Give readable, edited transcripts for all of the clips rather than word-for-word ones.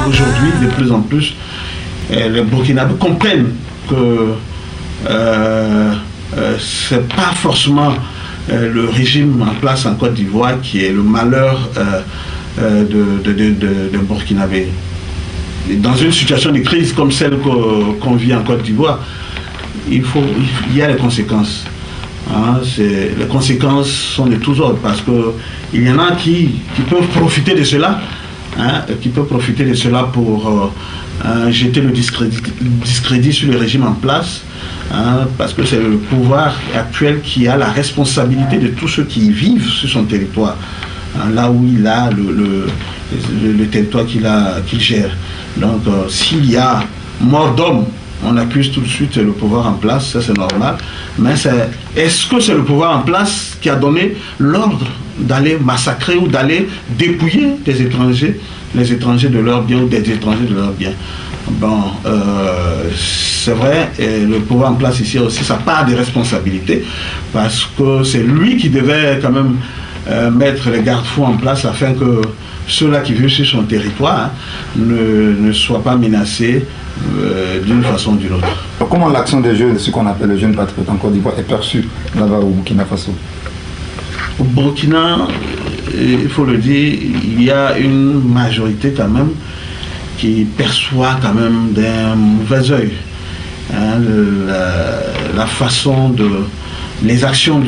aujourd'hui, de plus en plus, les Burkinabés comprennent que ce n'est pas forcément le régime en place en Côte d'Ivoire qui est le malheur de Burkinabé. Dans une situation de crise comme celle qu'on vit en Côte d'Ivoire, il y a les conséquences. Hein, les conséquences sont de tous ordres parce qu'il y en a qui peuvent profiter de cela, hein, pour jeter le discrédit sur le régime en place, hein, parce que c'est le pouvoir actuel qui a la responsabilité de tous ceux qui vivent sur son territoire, hein, là où il a le territoire qu'il gère. Donc s'il y a mort d'homme, on accuse tout de suite le pouvoir en place, ça c'est normal. Mais est-ce que c'est le pouvoir en place qui a donné l'ordre d'aller massacrer ou d'aller dépouiller les étrangers de leurs biens ou des étrangers de leurs biens? Bon, c'est vrai, et le pouvoir en place ici a aussi sa part de responsabilité, parce que c'est lui qui devait quand même mettre les garde-fous en place afin que ceux-là qui vivent sur son territoire, hein, ne soient pas menacés d'une façon ou d'une autre. Comment l'action des jeunes, ce qu'on appelle les jeunes patriotes en Côte d'Ivoire, est perçue là-bas au Burkina Faso? Au Burkina, il faut le dire, il y a une majorité quand même qui perçoit quand même d'un mauvais œil, hein, la façon les actions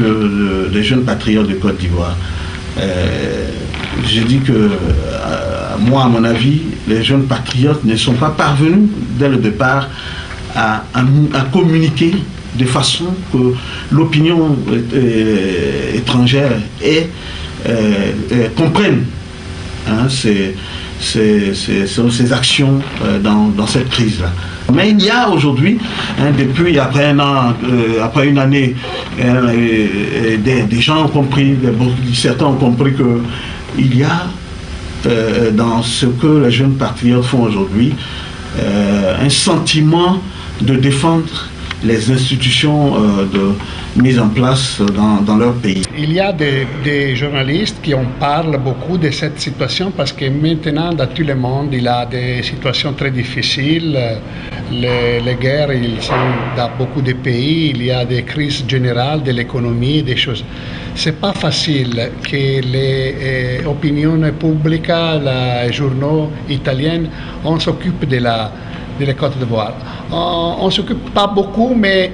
des jeunes patriotes de Côte d'Ivoire. Je dis que, moi, à mon avis, les jeunes patriotes ne sont pas parvenus, dès le départ, à communiquer de façon que l'opinion étrangère comprenne, hein, ces actions dans cette crise-là. Mais il y a aujourd'hui, hein, depuis après un an, après une année, des gens ont compris, certains ont compris qu'il y a dans ce que les jeunes patriotes font aujourd'hui un sentiment de défendre les institutions mises en place dans leur pays. Il y a des journalistes qui en parlent beaucoup de cette situation parce que maintenant, dans tout le monde, il y a des situations très difficiles. Les guerres, ils sont dans beaucoup de pays, il y a des crises générales de l'économie, des choses. C'est pas facile que les opinions publiques, les journaux italiens, on s'occupe de la Côte d'Ivoire. On ne s'occupe pas beaucoup, mais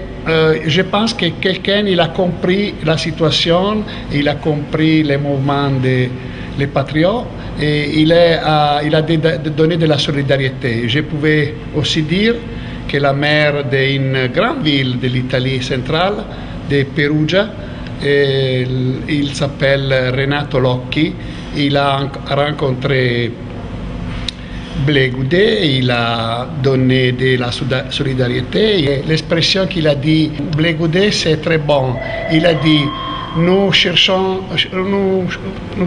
je pense que quelqu'un il a compris la situation, il a compris les mouvements des patriotes et il a donné de la solidarité. Je pouvais aussi dire que la maire d'une grande ville de l'Italie centrale, de Perugia, il s'appelle Renato Locchi, il a rencontré Blé Goudé, il a donné de la solidarité. L'expression qu'il a dit, Blé Goudé, c'est très bon. Il a dit, nous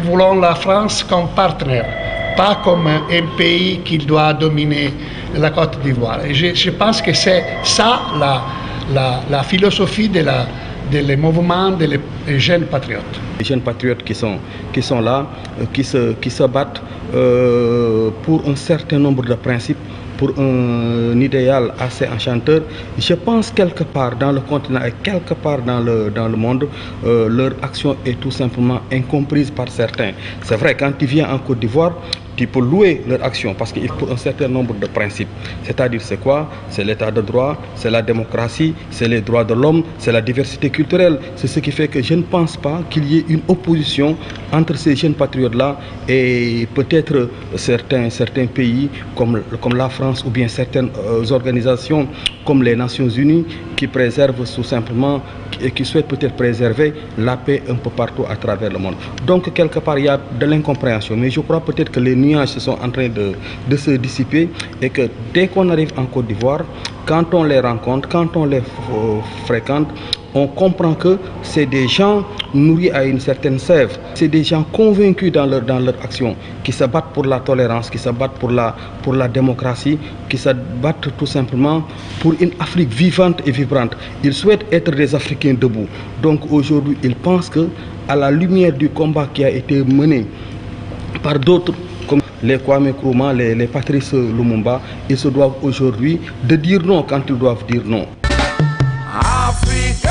voulons la France comme partenaire, pas comme un pays qui doit dominer la Côte d'Ivoire. Je pense que c'est ça la philosophie des mouvements des jeunes patriotes. Les jeunes patriotes qui sont là, qui se battent pour un certain nombre de principes, pour un idéal assez enchanteur. Je pense quelque part dans le continent et quelque part dans le monde, leur action est tout simplement incomprise par certains. C'est vrai, quand tu viens en Côte d'Ivoire, tu peux louer leur action parce qu'il faut un certain nombre de principes. C'est-à-dire c'est quoi? C'est l'état de droit, c'est la démocratie, c'est les droits de l'homme, c'est la diversité culturelle. C'est ce qui fait que je ne pense pas qu'il y ait une opposition entre ces jeunes patriotes-là et peut-être certains pays comme la France ou bien certaines organisations comme les Nations Unies qui préservent tout simplement et qui souhaitent peut-être préserver la paix un peu partout à travers le monde. Donc quelque part il y a de l'incompréhension, mais je crois peut-être que les nuages sont en train de se dissiper et que dès qu'on arrive en Côte d'Ivoire, quand on les rencontre, quand on les fréquente, on comprend que c'est des gens nourris à une certaine sève. C'est des gens convaincus dans leur action, qui se battent pour la tolérance, qui se battent pour la démocratie, qui se battent tout simplement pour une Afrique vivante et vibrante. Ils souhaitent être des Africains debout. Donc aujourd'hui, ils pensent que, à la lumière du combat qui a été mené par d'autres, comme les Kwame Nkrumah, les Patrice Lumumba, ils se doivent aujourd'hui de dire non quand ils doivent dire non. Afrique.